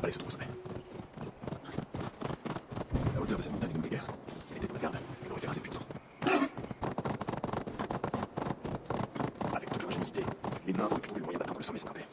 palais se trouve au sommet. La hauteur de cette montagne est nommée guerre. Si elle était de Westgard, elle aurait fait raser plus longtemps. Avec toute leur ingéniosité, les nains auraient pu trouver le moyen d'atteindre le sommet sans grimper.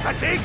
Fatigue!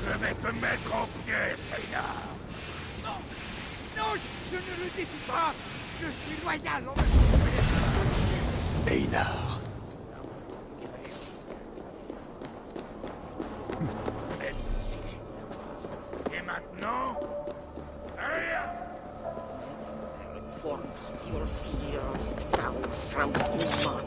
Je vais te mettre en pied, Seigneur. Non, non, je ne le défie pas. Je suis loyal. Einar. Et maintenant, rien. Forms your fear sound from Isman.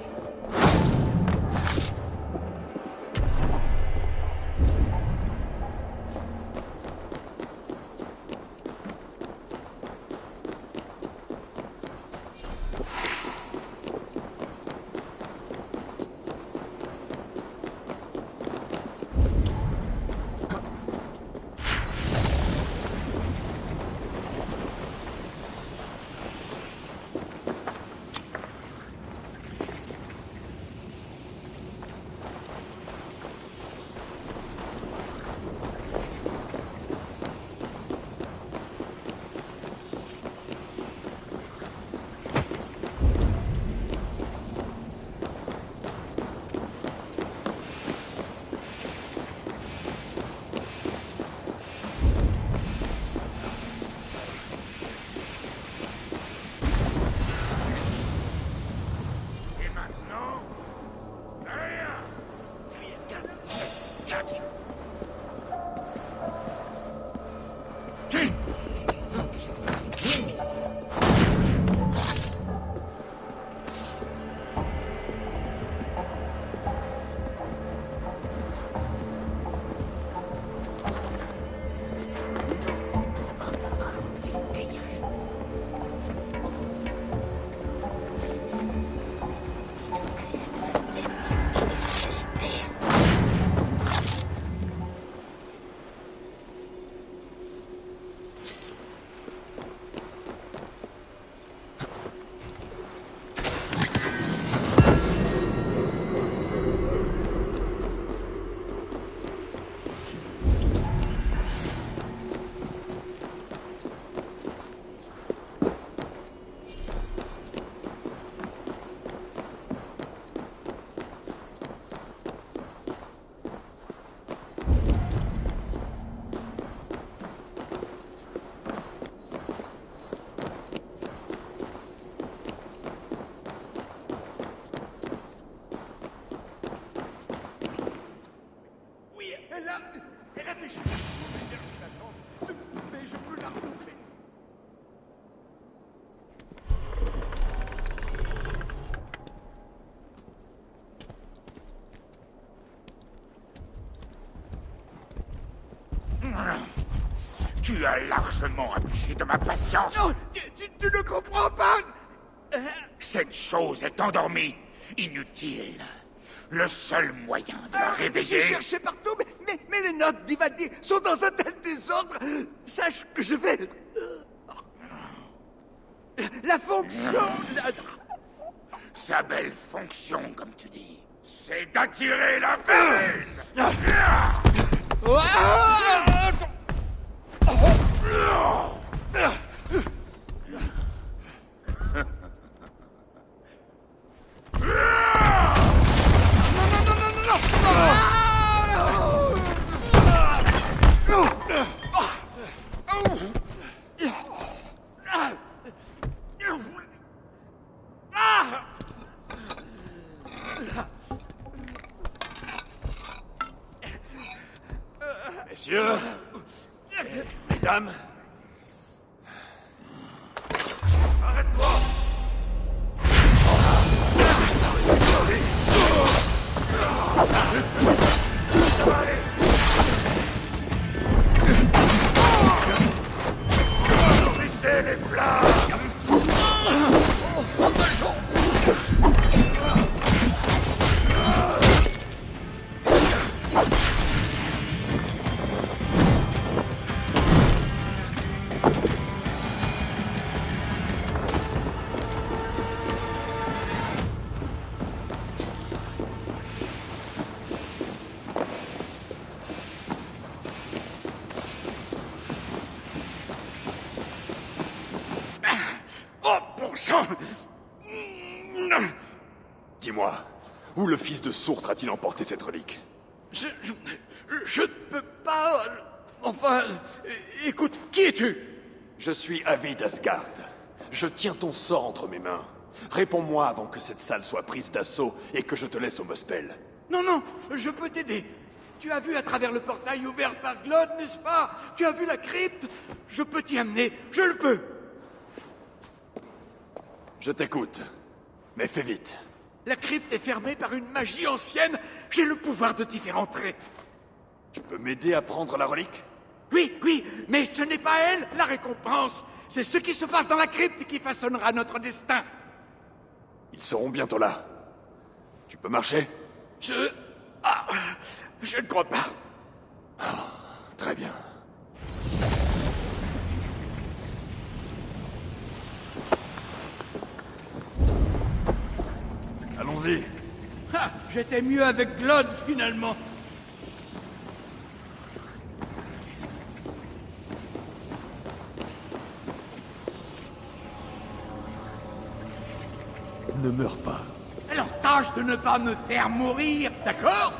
Elle a déjà son énergie latente, mais je peux la retrouver. Tu as largement abusé de ma patience. Non, tu ne comprends pas. Cette chose est endormie, inutile. Le seul moyen de la réveiller... J'ai cherché partout, mais les notes d'Ivadi sont dans un tel désordre. Sache que je vais... La fonction... Sa belle fonction, comme tu dis, c'est d'attirer la vermine. Messieurs, mesdames, arrête-toi! Brisez les flammes. sang. Dis-moi, où le fils de Sourtre a-t-il emporté cette relique? Je ne peux pas... Enfin... Écoute, qui es-tu? Je suis Avid Asgard. Je tiens ton sort entre mes mains. Réponds-moi avant que cette salle soit prise d'assaut et que je te laisse au Muspel. Non, non, je peux t'aider. Tu as vu à travers le portail ouvert par Glod, n'est-ce pas? Tu as vu la crypte? Je peux t'y amener, je le peux. Je t'écoute, mais fais vite. La crypte est fermée par une magie ancienne. J'ai le pouvoir de t'y faire entrer. Tu peux m'aider à prendre la relique? Oui, oui, mais ce n'est pas elle, la récompense. C'est ce qui se passe dans la crypte qui façonnera notre destin. Ils seront bientôt là. Tu peux marcher? Je ne crois pas. Très bien. Allons-y. Ah, j'étais mieux avec Glod, finalement. Ne meurs pas. Alors tâche de ne pas me faire mourir, d'accord?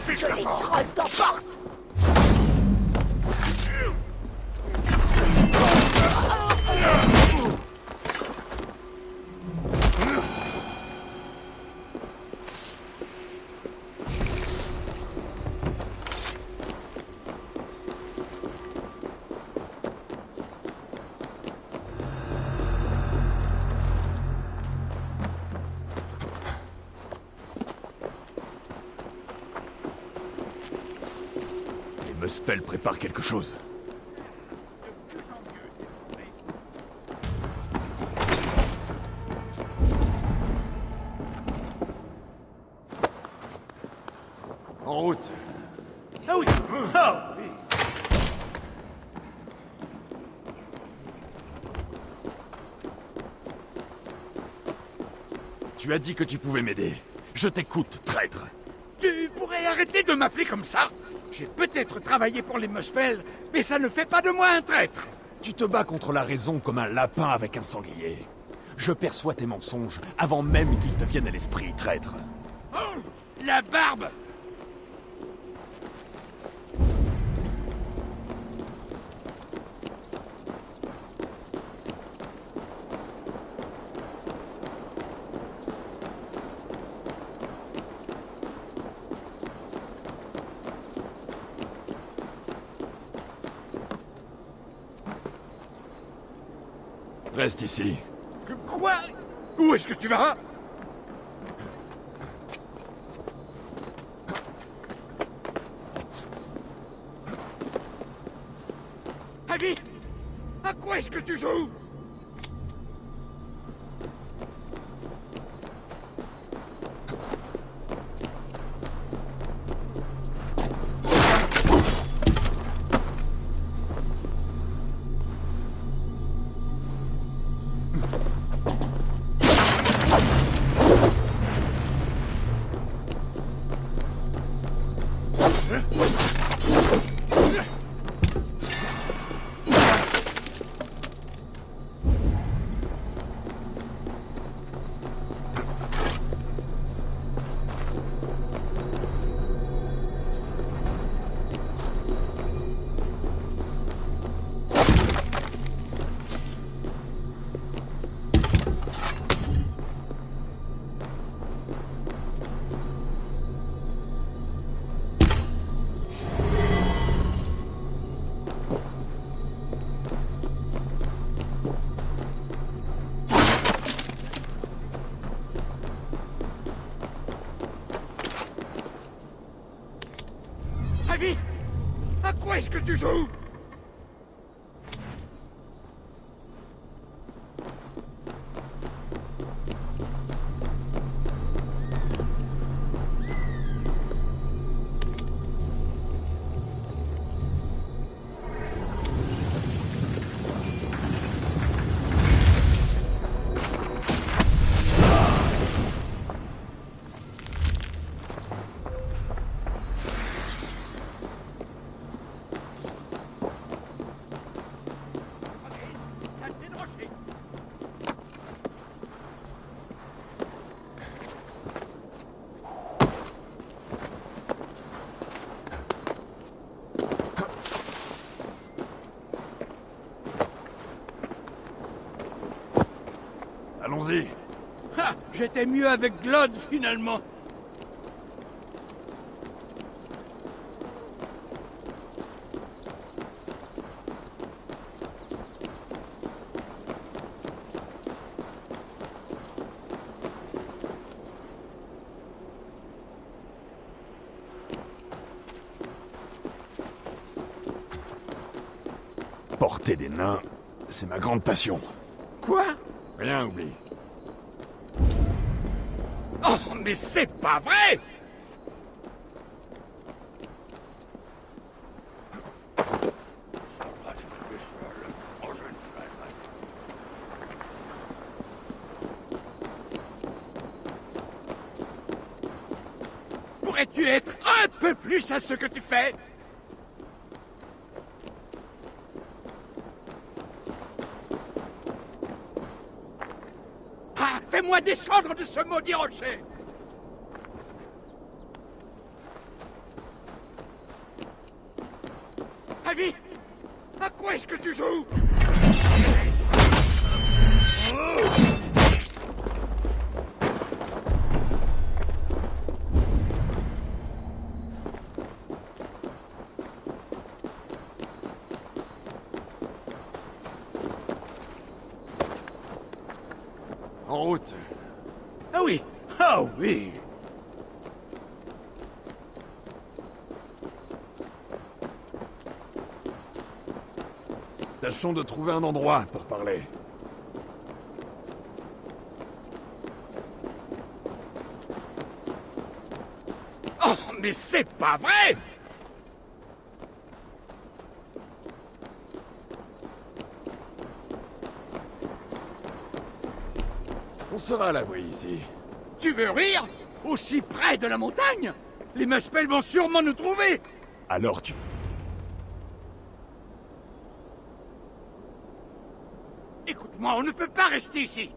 Que les trolls t'emportent! Muspel prépare quelque chose. En route. Ah oui. Oh. Tu as dit que tu pouvais m'aider. Je t'écoute, traître. Tu pourrais arrêter de m'appeler comme ça? J'ai peut-être travaillé pour les Muspel, mais ça ne fait pas de moi un traître. Tu te bats contre la raison comme un lapin avec un sanglier. Je perçois tes mensonges avant même qu'ils te viennent à l'esprit, traître. Oh, la barbe! Reste ici. Quoi? Où est-ce que tu vas? Agui! À quoi est-ce que tu joues? Ivy! À quoi est-ce que tu joues? Allons-y. Ah, j'étais mieux avec Glod, finalement. Porter des nains, c'est ma grande passion. Quoi? Rien, oublie. Oh, mais c'est pas vrai! Pourrais-tu être un peu plus à ce que tu fais? Ah, fais-moi descendre de ce maudit rocher! Ivy! À quoi est-ce que tu joues? En route. Ah oui! Ah oui! Tâchons de trouver un endroit pour parler. Oh, mais c'est pas vrai! On sera à l'abri ici. Tu veux rire? Aussi près de la montagne? Les Muspel vont sûrement nous trouver! Alors tu... Écoute-moi, on ne peut pas rester ici!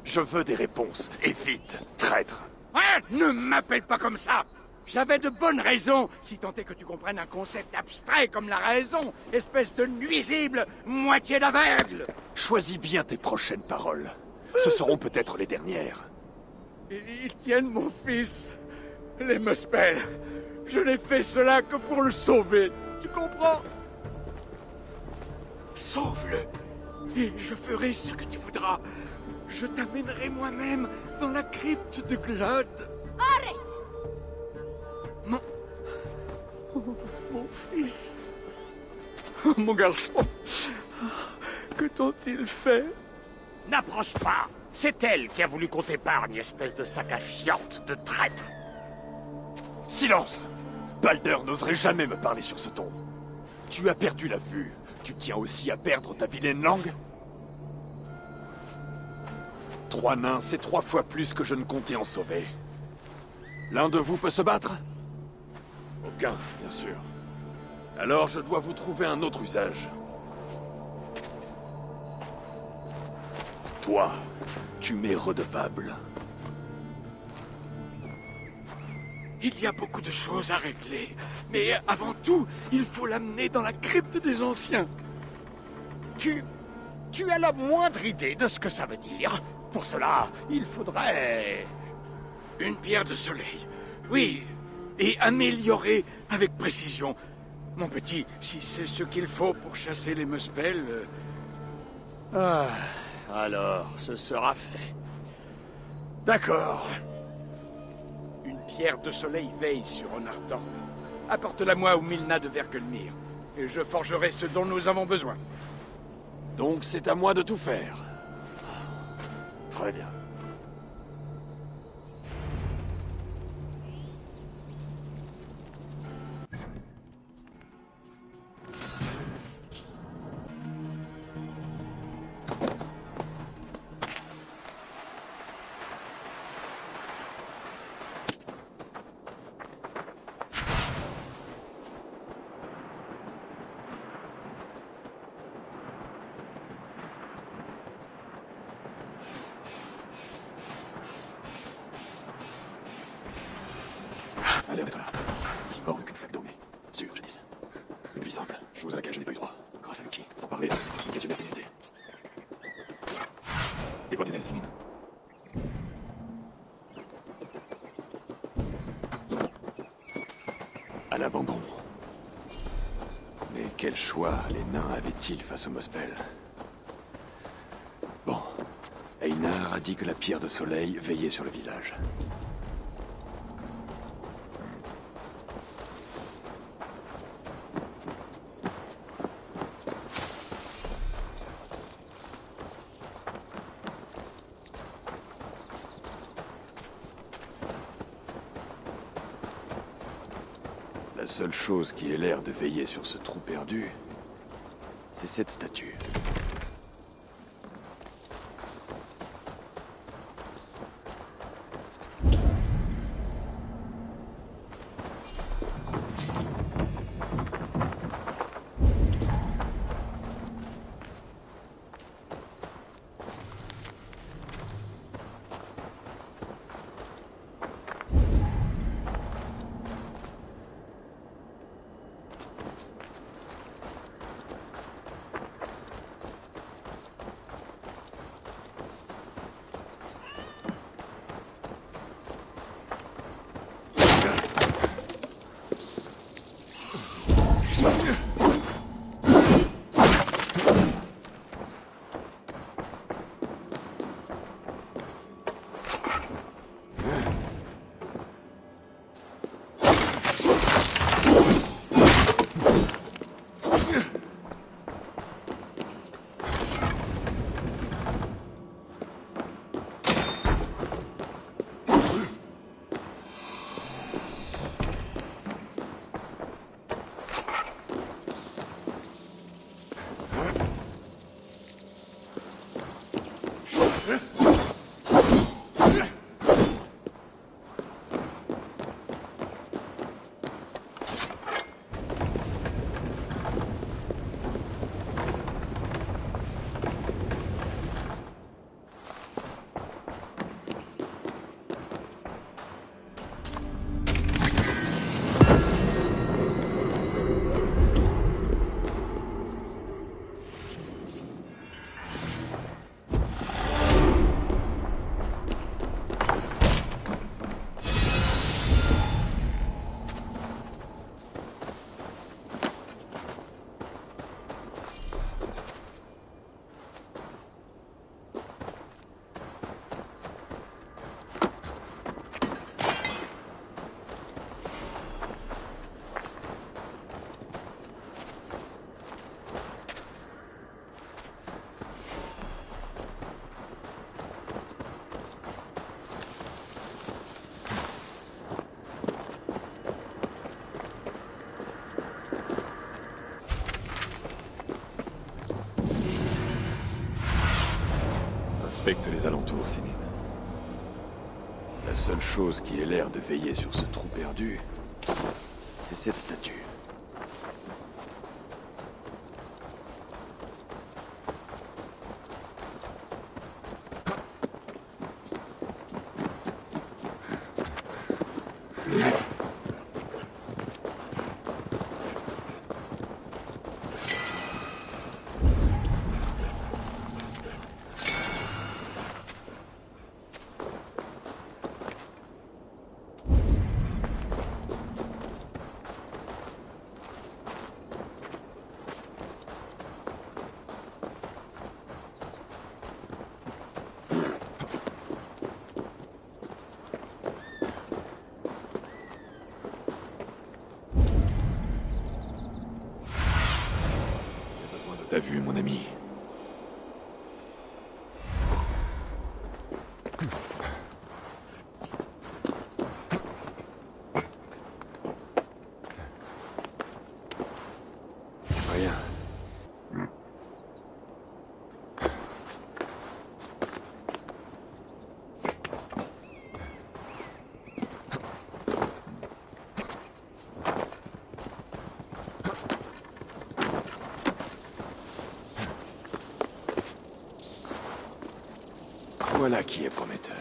Je veux des réponses, et vite, traître. Hein? Ne m'appelle pas comme ça! J'avais de bonnes raisons, si tant est que tu comprennes un concept abstrait comme la raison, espèce de nuisible, moitié d'aveugle! Choisis bien tes prochaines paroles. Ce seront peut-être les dernières. Ils tiennent mon fils, les Muspel. Je n'ai fait cela que pour le sauver, tu comprends? Sauve-le, et je ferai ce que tu voudras. Je t'amènerai moi-même dans la crypte de Glod. Arrête! Mon fils. Oh, mon garçon. Que t'ont-ils fait? N'approche pas. C'est elle qui a voulu qu'on t'épargne, espèce de sac à fiente, de traître. Silence! Balder n'oserait jamais me parler sur ce ton. Tu as perdu la vue. Tu tiens aussi à perdre ta vilaine langue? 3 nains, c'est 3 fois plus que je ne comptais en sauver. L'un de vous peut se battre? Aucun, bien sûr. Alors je dois vous trouver un autre usage. Toi, tu m'es redevable. Il y a beaucoup de choses à régler. Mais avant tout, il faut l'amener dans la crypte des anciens. Tu as la moindre idée de ce que ça veut dire. Pour cela, il faudrait... Une pierre de soleil. Oui, et améliorée avec précision. Mon petit, si c'est ce qu'il faut pour chasser les Muspel... Ah, alors, ce sera fait. D'accord. Une Pierre de Soleil veille sur Onartan. Apporte-la-moi au Milna de Vergelmir, et je forgerai ce dont nous avons besoin. Donc c'est à moi de tout faire. Très bien. Ça a l'air d'être là. Aussi mort qu'une flaque d'eau, mais sûr, jadis. Une vie simple, chose à laquelle je n'ai pas eu droit. Grâce à Lucky, sans parler de l'occasion d'immunité. Déploie tes ailes, Simine. À l'abandon. Mais quel choix les nains avaient-ils face au Mospel? Bon, Einar a dit que la pierre de soleil veillait sur le village. La seule chose qui ait l'air de veiller sur ce trou perdu, c'est cette statue. Inspecte les alentours, Simine. La seule chose qui ait l'air de veiller sur ce trou perdu, c'est cette statue. T'as vu, mon ami? Rien. Voilà qui est prometteur.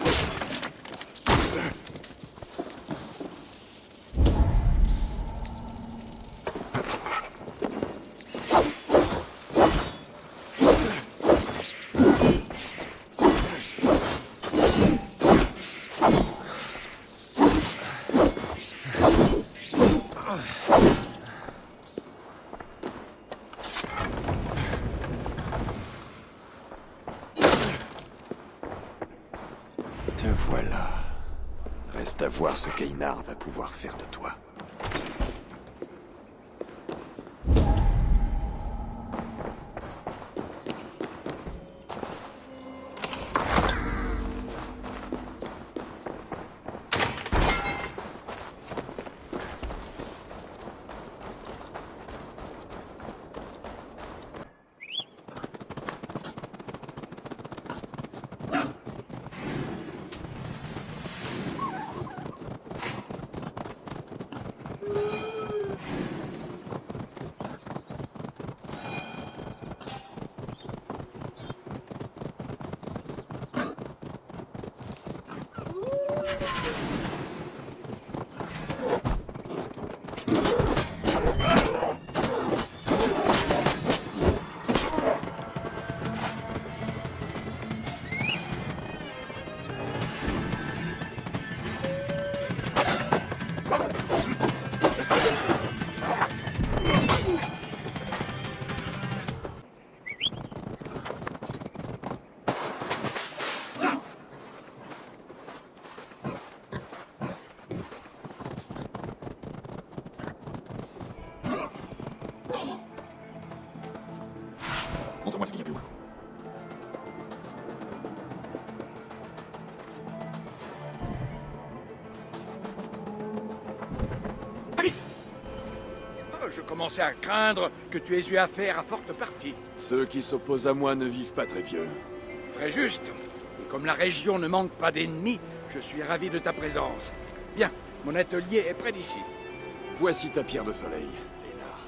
Te voilà. Reste à voir ce qu'Einar va pouvoir faire de toi. Montre-moi ce qu'il y a plus haut. Allez! Oh, je commençais à craindre que tu aies eu affaire à forte partie. Ceux qui s'opposent à moi ne vivent pas très vieux. Très juste. Et comme la région ne manque pas d'ennemis, je suis ravi de ta présence. Bien, mon atelier est près d'ici. Voici ta pierre de soleil, Einar.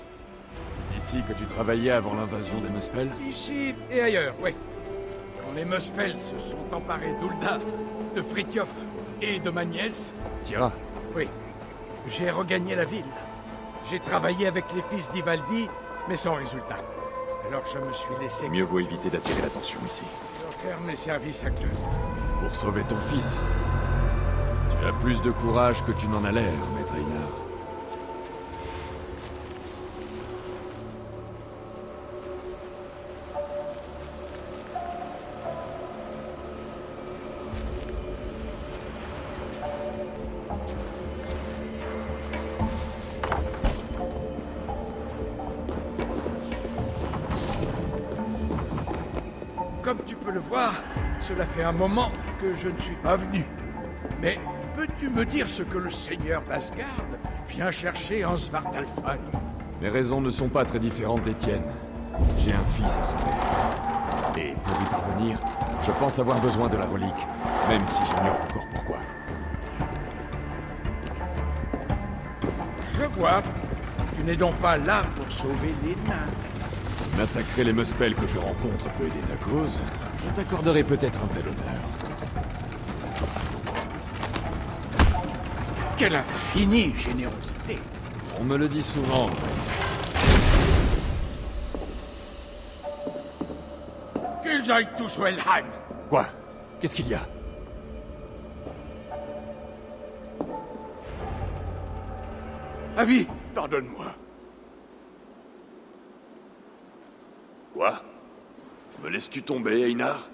C'est ici que tu travaillais avant l'invasion des Muspel? Ici et ailleurs, oui. Quand les Muspel se sont emparés d'Ul'dah, de Frithiof et de ma nièce, Tira. oui, j'ai regagné la ville. J'ai travaillé avec les fils d'Ivaldi, mais sans résultat. Alors je me suis laissé... Mieux vaut éviter d'attirer l'attention ici. faire mes services à Cleux. Pour sauver ton fils. Tu as plus de courage que tu n'en as l'air, maître Einar. Comme tu peux le voir, cela fait un moment que je ne suis pas venu. Mais peux-tu me dire ce que le seigneur d'Asgard vient chercher en Svartalfheim? Mes raisons ne sont pas très différentes des tiennes. J'ai un fils à sauver. Et pour y parvenir, je pense avoir besoin de la relique, même si j'ignore encore pourquoi. Je vois. Tu n'es donc pas là pour sauver les nains. Massacrer les Muspel que je rencontre peut aider ta cause. Je t'accorderai peut-être un tel honneur. Quelle infinie générosité! On me le dit souvent. Qu'ils aillent tous au Helheim! Quoi? Qu'est-ce qu'il y a? Avis, pardonne-moi. Quoi? Me laisses-tu tomber, Einar?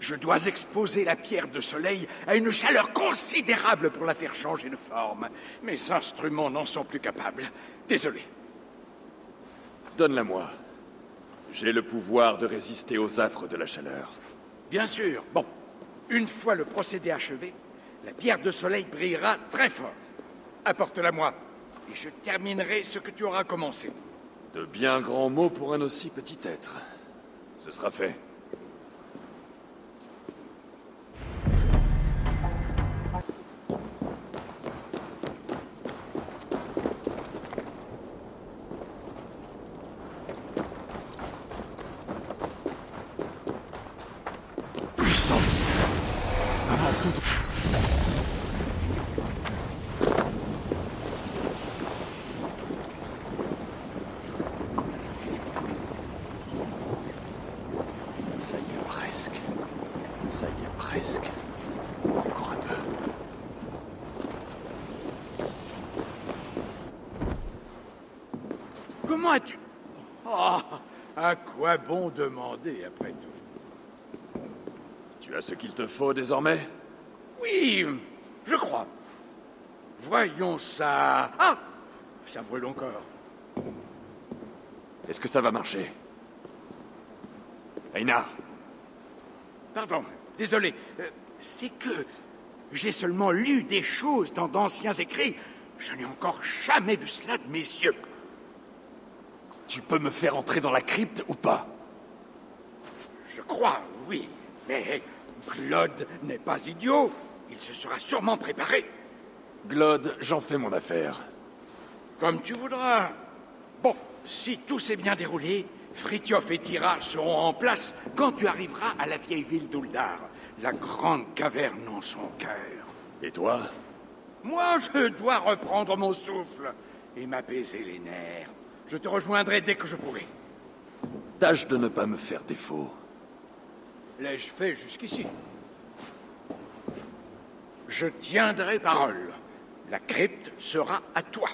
Je dois exposer la pierre de soleil à une chaleur considérable pour la faire changer de forme. Mes instruments n'en sont plus capables. Désolé. Donne-la-moi. J'ai le pouvoir de résister aux affres de la chaleur. Bien sûr. Bon, une fois le procédé achevé, la pierre de soleil brillera très fort. Apporte-la moi, et je terminerai ce que tu auras commencé. De bien grands mots pour un aussi petit être. Ce sera fait. Puissance. Avant tout... Ça y est presque. Ça y est presque. Encore un peu. Comment as-tu... Oh, à quoi bon demander après tout? Tu as ce qu'il te faut désormais? Oui, je crois. Voyons ça... Ah! Ça brûle encore. Est-ce que ça va marcher? Einar! Pardon, désolé. C'est que j'ai seulement lu des choses dans d'anciens écrits. Je n'ai encore jamais vu cela de mes yeux. Tu peux me faire entrer dans la crypte ou pas? Je crois, oui. Mais Claude n'est pas idiot. Il se sera sûrement préparé. Glod, j'en fais mon affaire. Comme tu voudras. Bon, si tout s'est bien déroulé, Frithiof et Tira seront en place quand tu arriveras à la vieille ville d'Uldar, la grande caverne en son cœur. Et toi? Moi, je dois reprendre mon souffle et m'apaiser les nerfs. Je te rejoindrai dès que je pourrai. Tâche de ne pas me faire défaut. L'ai-je fait jusqu'ici? Je tiendrai parole. La crypte sera à toi.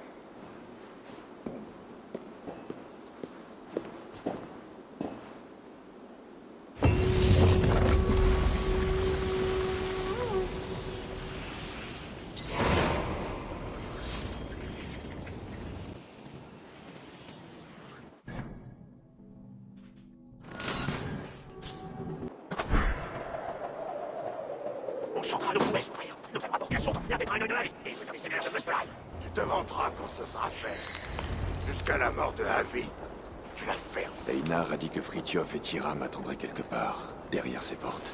On chantera le coup esprit. Nous allons apporter un son bien défini de la vie. Et vous avez ces de Muspelheim. Tu te vanteras quand ce sera fait. Jusqu'à la mort de Havi. Tu l'as fait. Einar a dit que Frithiof et Tira m'attendraient quelque part, derrière ces portes.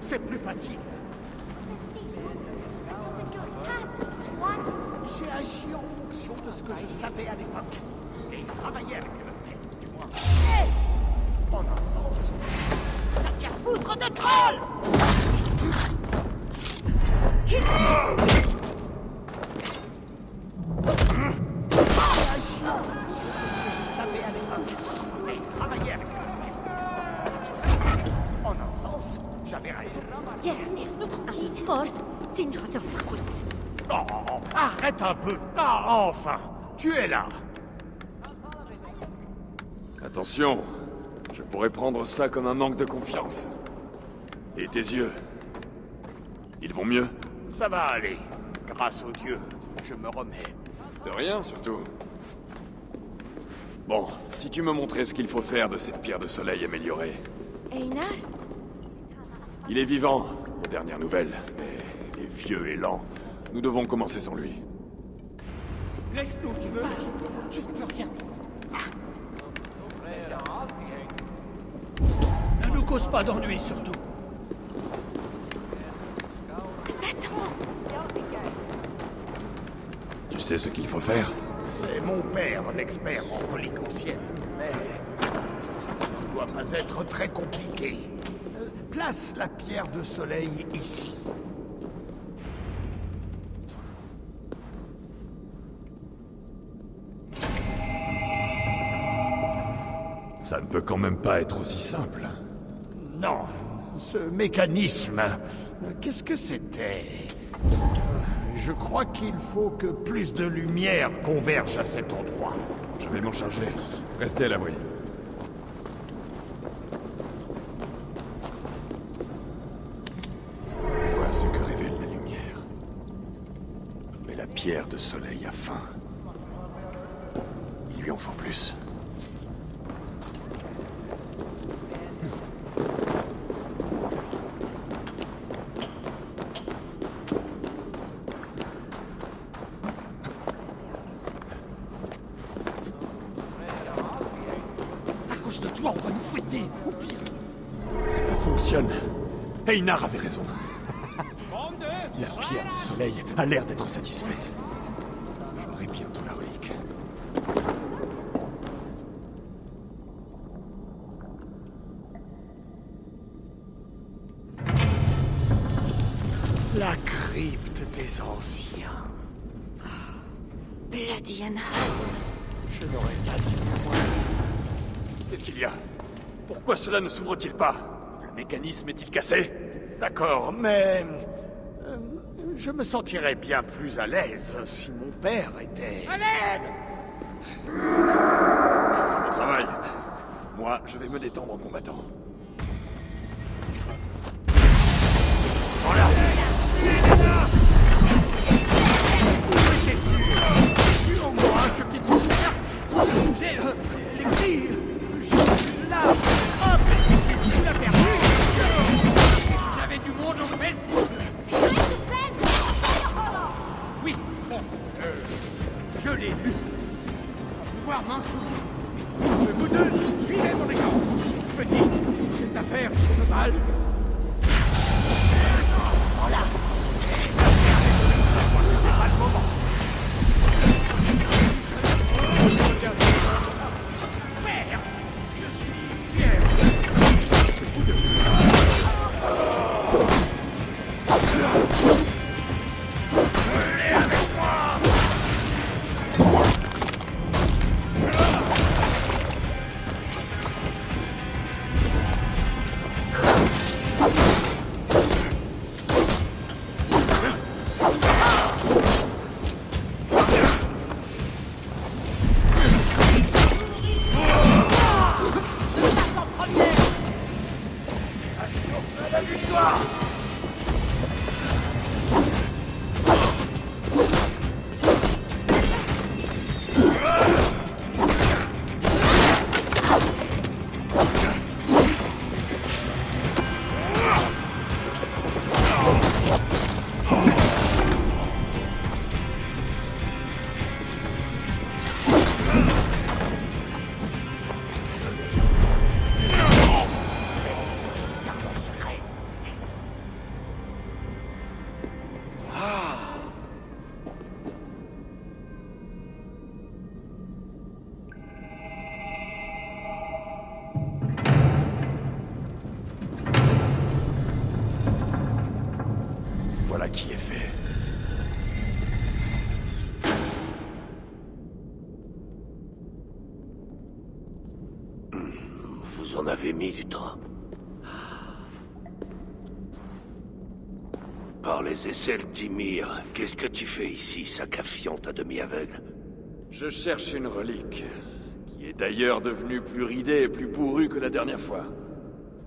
c'est plus facile. J'ai agi en fonction de ce que je savais à l'époque. Et travaillé avec le respect, du moins. Hey, en un sens. Sac à foutre de troll! J'ai agi en fonction de ce que je savais à l'époque. Et travaillé avec le respect. En un sens, j'avais raison. Laisse-nous tranquille. Force, t'es fakult. Oh, arrête un peu. Ah, enfin, tu es là. Attention, je pourrais prendre ça comme un manque de confiance. Et tes yeux? Ils vont mieux? Ça va aller. Grâce au Dieu, je me remets. De rien, surtout. Bon, si tu me montrais ce qu'il faut faire de cette pierre de soleil améliorée. Einar? Il est vivant, aux dernières nouvelles, mais il est vieux et lent. Nous devons commencer sans lui. Laisse-nous, tu veux? Tu ne peux rien. Ne nous cause pas d'ennui, surtout. Tu sais ce qu'il faut faire? C'est mon père, l'expert en reliques anciennes. Mais ça ne doit pas être très compliqué. Place la pierre de soleil ici. Ça ne peut quand même pas être aussi simple. Non, ce mécanisme, qu'est-ce que c'était? Je crois qu'il faut que plus de lumière converge à cet endroit. Je vais m'en charger. Restez à l'abri. Vois ce que révèle la lumière. Mais la pierre de soleil a faim. Il lui en faut plus. De toi, on va nous fouetter, ou pire. Cela fonctionne. Einar avait raison. La pierre du soleil a l'air d'être satisfaite. J'aurai bientôt la relique. La crypte des anciens. Bloody Einar. Je n'aurais pas dit moins. Qu'est-ce qu'il y a? Pourquoi cela ne s'ouvre-t-il pas? Le mécanisme est-il cassé? D'accord, mais... je me sentirais bien plus à l'aise si mon père était... À l'aide! Au travail. Moi, je vais me détendre en combattant. Voilà! Tu au moins ce qu'il faut faire. J'ai les cris. Là. Hop. Tu l'as perdu. J'avais du monde au festival. Oui, bon. Je l'ai vu. Pouvoir m'en souvenir. Vous deux, suivez mon exemple. Petit, si cette affaire fait mal. Voilà. C'est pas le moment. Merde, je suis fier. Vous deux. Venez avec moi. qui est fait. Vous en avez mis du temps. Par les essais d'Ymir, qu'est-ce que tu fais ici, sac à fiente à demi aveugle? Je cherche une relique, qui est d'ailleurs devenue plus ridée et plus bourrue que la dernière fois.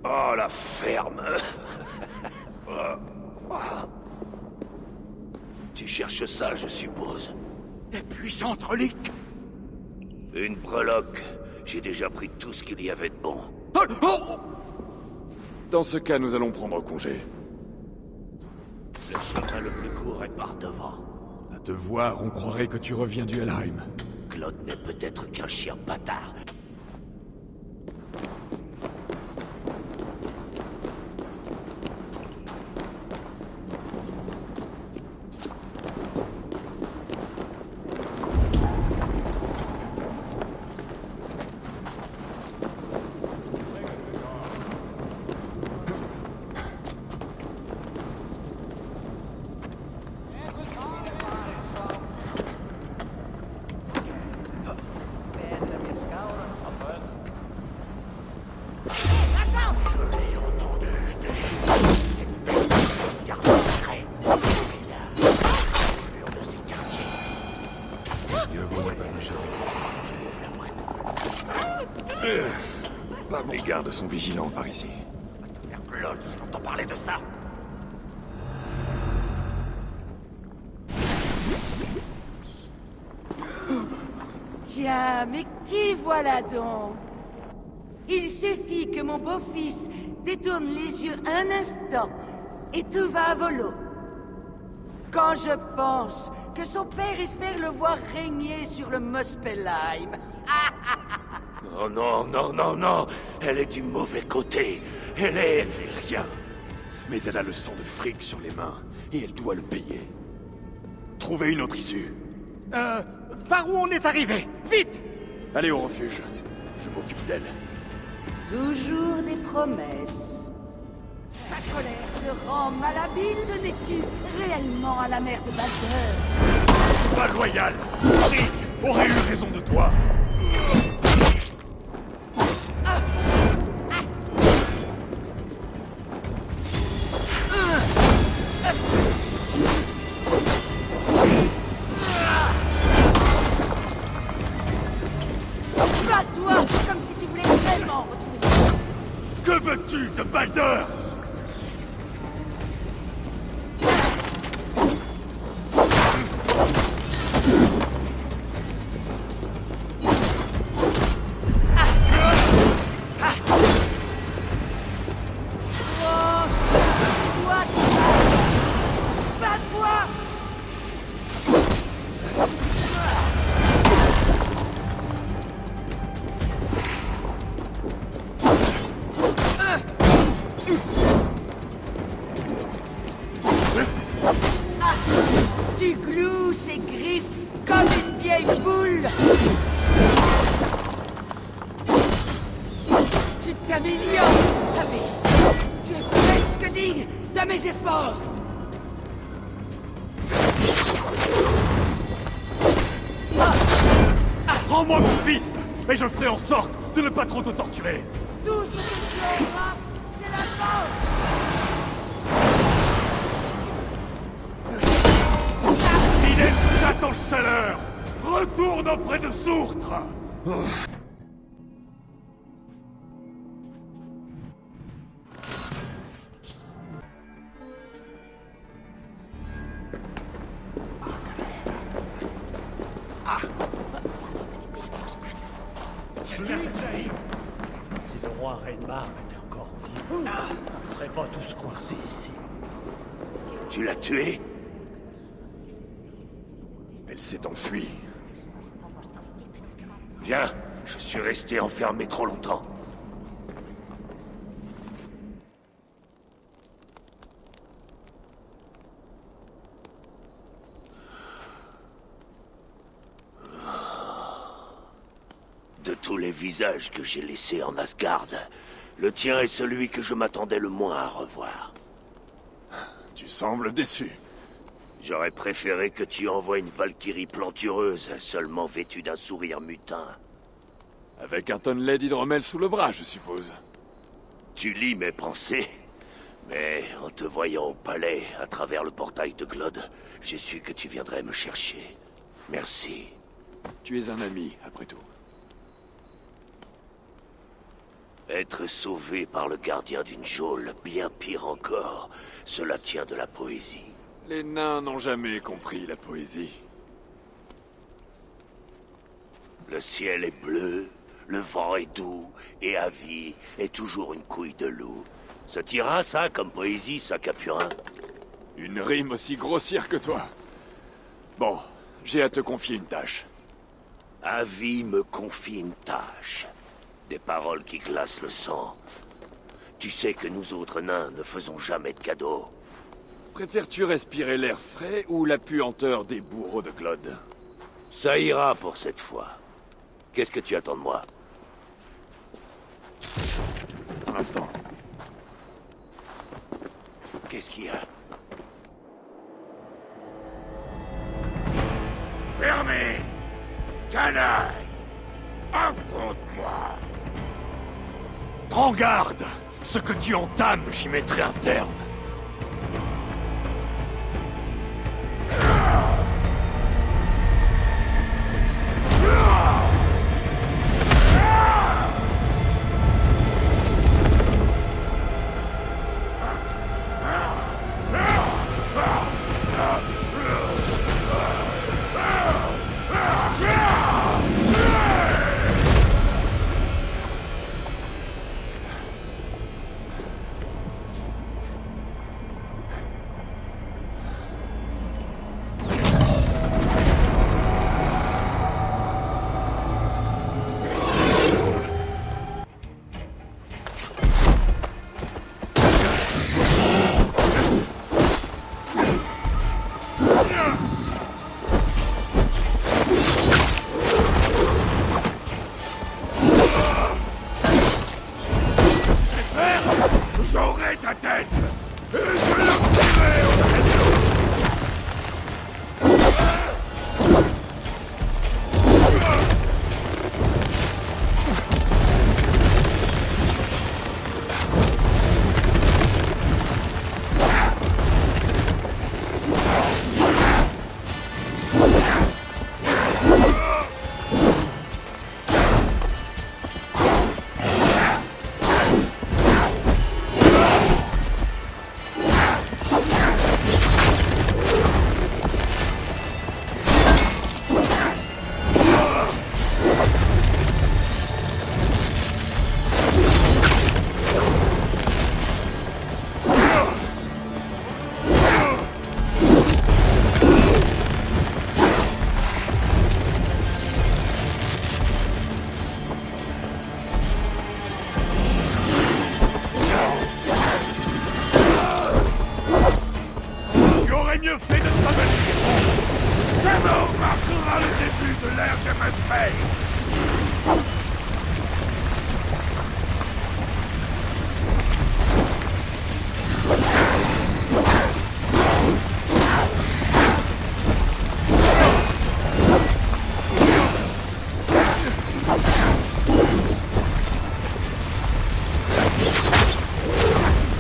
Oh, la ferme. Tu cherches ça, je suppose. La puissante relique. Une breloque. J'ai déjà pris tout ce qu'il y avait de bon. Dans ce cas, nous allons prendre congé. Le chemin le plus court est par devant. À te voir, on croirait que tu reviens du Helheim. Claude n'est peut-être qu'un chien bâtard. Les gardes sont vigilants par ici. Claude, j'entends parler de ça. Tiens, mais qui voilà donc? Il suffit que mon beau-fils détourne les yeux un instant, et tout va à volo. Quand je pense que son père espère le voir régner sur le Muspelheim. Oh non, non, non, non. Elle est du mauvais côté. Elle est rien. Mais elle a le sang de fric sur les mains, et elle doit le payer. Trouvez une autre issue. Par où on est arrivé? Vite! Allez au refuge. Je m'occupe d'elle. Toujours des promesses. Ta colère te rend malhabile, tenais-tu réellement à la mère de Baldur? Pas loyal! Fric aurait eu raison de toi! Bats-toi comme si tu voulais vraiment retrouver. Que veux-tu de Baldur? Tu gloues ses griffes comme une vieille poule. Tu t'améliores, Harry. Tu es presque digne de mes efforts. Rends-moi mon fils, et je ferai en sorte de ne pas trop te torturer. Tout ce que tu auras, c'est la mort. Fidèle Satan le chaleur, retourne auprès de Sourtre. Si le roi Reinmar était encore en vie, ils ne seraient pas tous coincés ici. Tu l'as tuée? Elle s'est enfuie. Viens, je suis resté enfermé trop longtemps. De tous les visages que j'ai laissés en Asgard, le tien est celui que je m'attendais le moins à revoir. Tu sembles déçu. J'aurais préféré que tu envoies une Valkyrie plantureuse, seulement vêtue d'un sourire mutin. Avec un tonnelet d'hydromel sous le bras, je suppose. Tu lis mes pensées. Mais en te voyant au palais, à travers le portail de Glod, j'ai su que tu viendrais me chercher. Merci. Tu es un ami, après tout. Être sauvé par le gardien d'une geôle, bien pire encore, cela tient de la poésie. Les nains n'ont jamais compris la poésie. Le ciel est bleu, le vent est doux, et Avi est toujours une couille de loup. Ça t'ira, ça, comme poésie, ça, Capurin? Une rime aussi grossière que toi. Bon, j'ai à te confier une tâche. Avi me confie une tâche. Des paroles qui glacent le sang. Tu sais que nous autres nains ne faisons jamais de cadeaux. Préfères-tu respirer l'air frais ou la puanteur des bourreaux de Glod? Ça ira pour cette fois. Qu'est-ce que tu attends de moi? Un instant. Qu'est-ce qu'il y a? Fermez! Canaille! Affronte-moi! Prends garde! Ce que tu entames, j'y mettrai un terme. J'aurai ta tête! Et je la retiré au traîneau! Mieux fait de te revenir. Ta mort marquera le début de l'ère de Musgrave.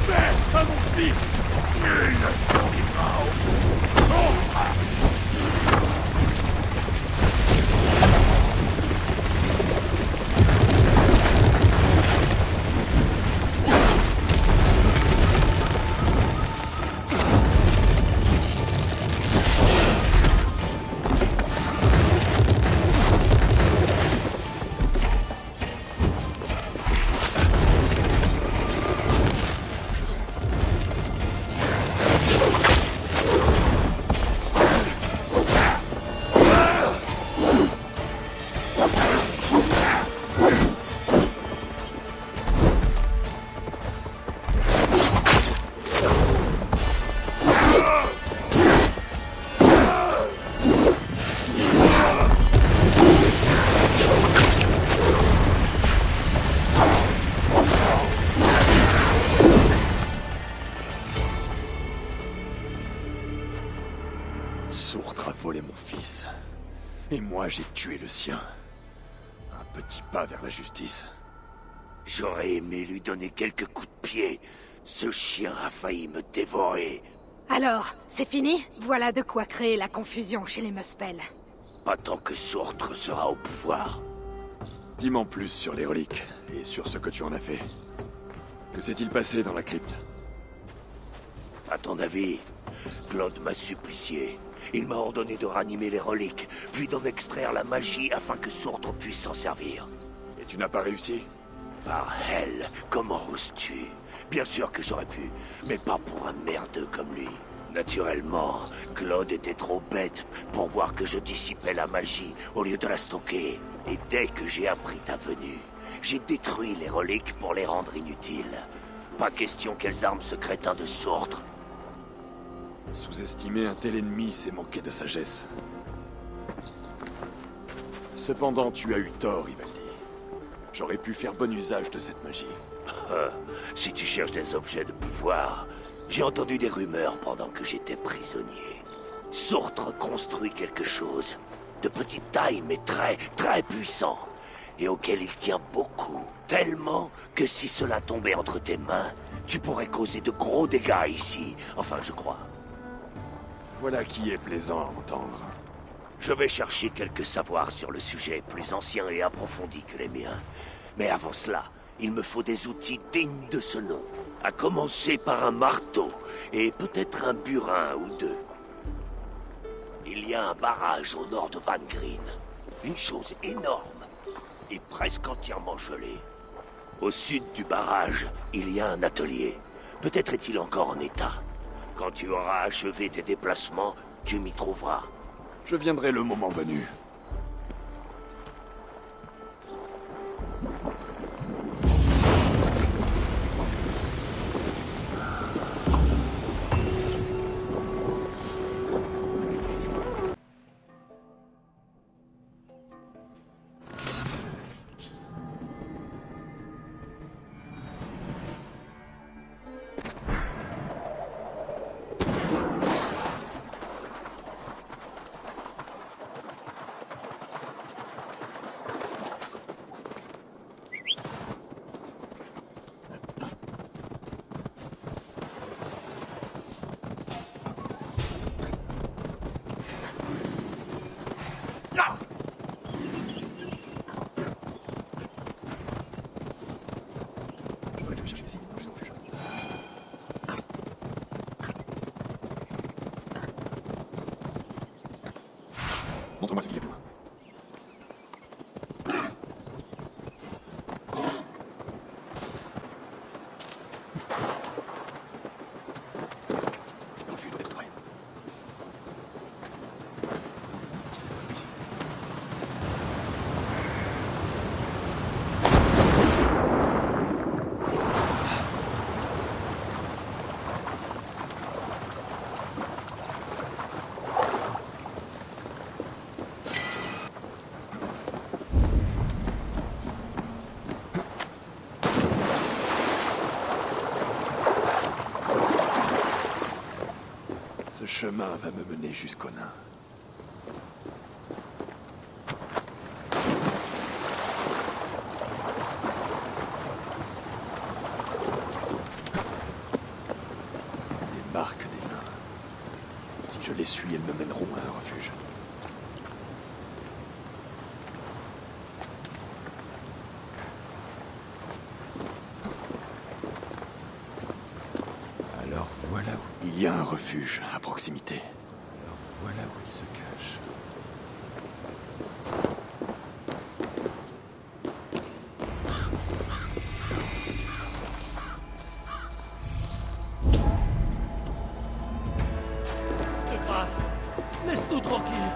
Merde à mon fils. Il ne survivra au sombre. Et moi, j'ai tué le sien. Un petit pas vers la justice. J'aurais aimé lui donner quelques coups de pied. Ce chien a failli me dévorer. Alors, c'est fini? Voilà de quoi créer la confusion chez les Muspel. Pas tant que Sortre sera au pouvoir. Dis-moi plus sur les reliques, et sur ce que tu en as fait. Que s'est-il passé dans la crypte? À ton avis, Claude m'a supplicié. Il m'a ordonné de ranimer les reliques, puis d'en extraire la magie afin que Sortre puisse s'en servir. Et tu n'as pas réussi? Par hell, comment oses-tu? Bien sûr que j'aurais pu, mais pas pour un merdeux comme lui. Naturellement, Claude était trop bête pour voir que je dissipais la magie au lieu de la stocker. Et dès que j'ai appris ta venue, j'ai détruit les reliques pour les rendre inutiles. Pas question qu'elles arment ce crétin de Sortre. Sous-estimer un tel ennemi, c'est manquer de sagesse. Cependant, tu as eu tort, Ivaldi. J'aurais pu faire bon usage de cette magie. Si tu cherches des objets de pouvoir, j'ai entendu des rumeurs pendant que j'étais prisonnier. Sortre construit quelque chose, de petite taille mais très puissant, et auquel il tient beaucoup. Tellement que si cela tombait entre tes mains, tu pourrais causer de gros dégâts ici, enfin je crois. Voilà qui est plaisant à entendre. Je vais chercher quelques savoirs sur le sujet, plus anciens et approfondis que les miens. Mais avant cela, il me faut des outils dignes de ce nom. À commencer par un marteau, et peut-être un burin ou deux. Il y a un barrage au nord de Van Green. Une chose énorme, et presque entièrement gelée. Au sud du barrage, il y a un atelier. Peut-être est-il encore en état. Quand tu auras achevé tes déplacements, tu m'y trouveras. Je viendrai le moment venu. Montre-moi ce qu'il y a plus loin. Le refuge doit être prêt. Ici. Ce chemin va me mener jusqu'au nain. Les marques des nains. Si je les suis, elles me mèneront à un refuge. Alors voilà où... Il y a un refuge à proximité. Alors voilà où il se cache. De grâce, laisse-nous tranquilles.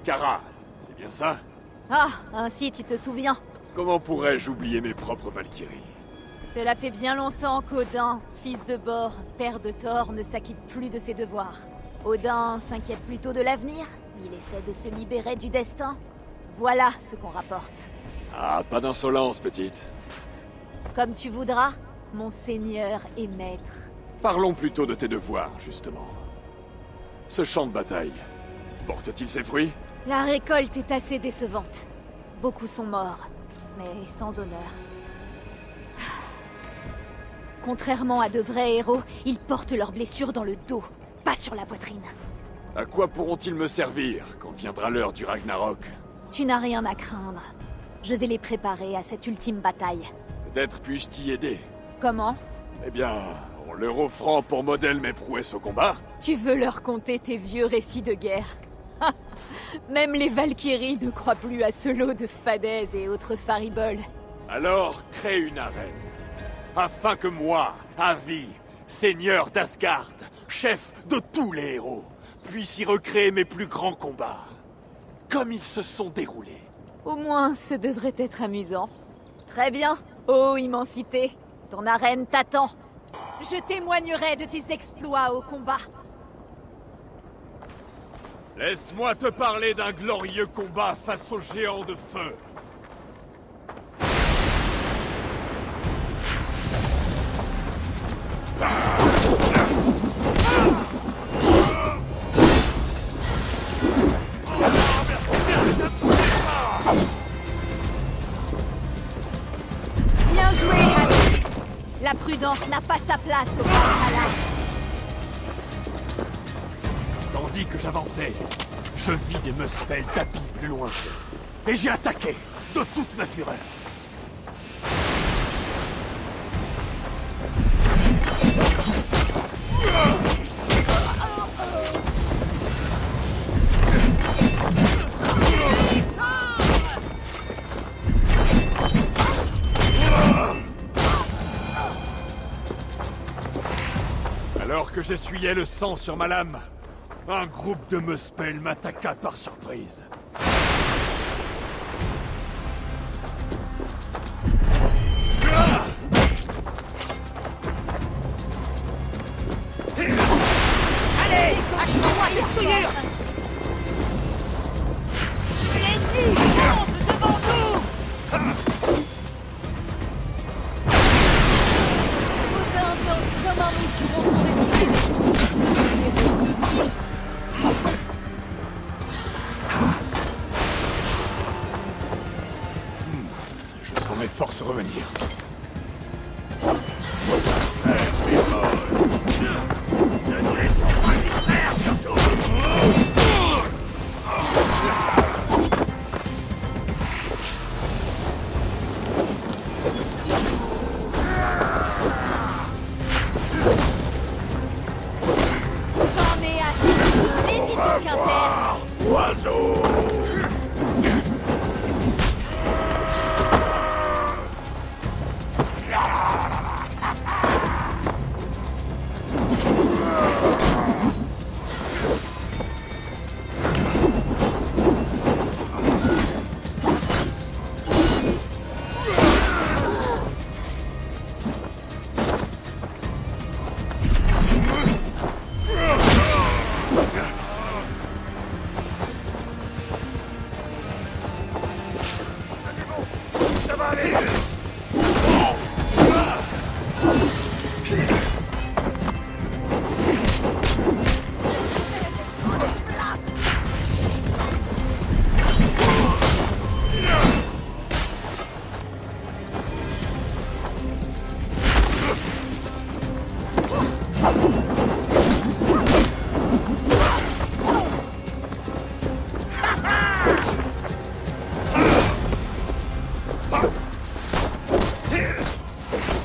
Kara, c'est bien ça? Ah, ainsi tu te souviens. Comment pourrais-je oublier mes propres Valkyries? Cela fait bien longtemps qu'Odin, fils de Bor, père de Thor, ne s'acquitte plus de ses devoirs. Odin s'inquiète plutôt de l'avenir, il essaie de se libérer du destin. Voilà ce qu'on rapporte. Ah, pas d'insolence, petite. Comme tu voudras, mon seigneur et maître. Parlons plutôt de tes devoirs, justement. Ce champ de bataille, porte-t-il ses fruits? La récolte est assez décevante. Beaucoup sont morts, mais sans honneur. Contrairement à de vrais héros, ils portent leurs blessures dans le dos, pas sur la poitrine. À quoi pourront-ils me servir quand viendra l'heure du Ragnarok? Tu n'as rien à craindre. Je vais les préparer à cette ultime bataille. Peut-être puis-je t'y aider. Comment? Eh bien, en leur offrant pour modèle mes prouesses au combat. Tu veux leur conter tes vieux récits de guerre? Même les Valkyries ne croient plus à ce lot de fadaises et autres fariboles. Alors, crée une arène. Afin que moi, Avi, seigneur d'Asgard, chef de tous les héros, puisse y recréer mes plus grands combats. Comme ils se sont déroulés. Au moins, ce devrait être amusant. Très bien, ô immensité, ton arène t'attend. Je témoignerai de tes exploits au combat. Laisse-moi te parler d'un glorieux combat face aux géants de feu. Bien joué, Harry. La prudence n'a pas sa place au Valhalla. Tandis que j'avançais, je vis des Muspel tapis plus loin. Et j'ai attaqué de toute ma fureur. Alors que j'essuyais le sang sur ma lame, un groupe de Muspel m'attaqua par surprise. Allez, achève-moi cette souillure! L'ennemi monte devant nous! Odin danse comme un moucheron pour éviter. Je sens mes forces revenir. Ne nous laissons pas distraire, surtout. J'en ai assez. N'hésite aucun terme. Oiseau.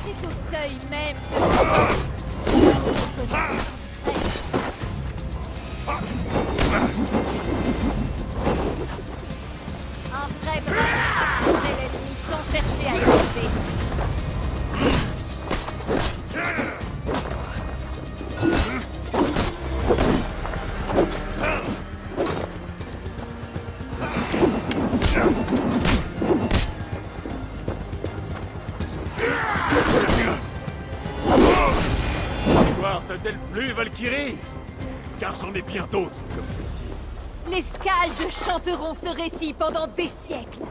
C'est au seuil même. Un vrai bras affrontait l'ennemi sans chercher à éviter. t'a-t-elle plu, Valkyrie? Car j'en ai bien d'autres comme celle-ci. Les Skalds chanteront ce récit pendant des siècles.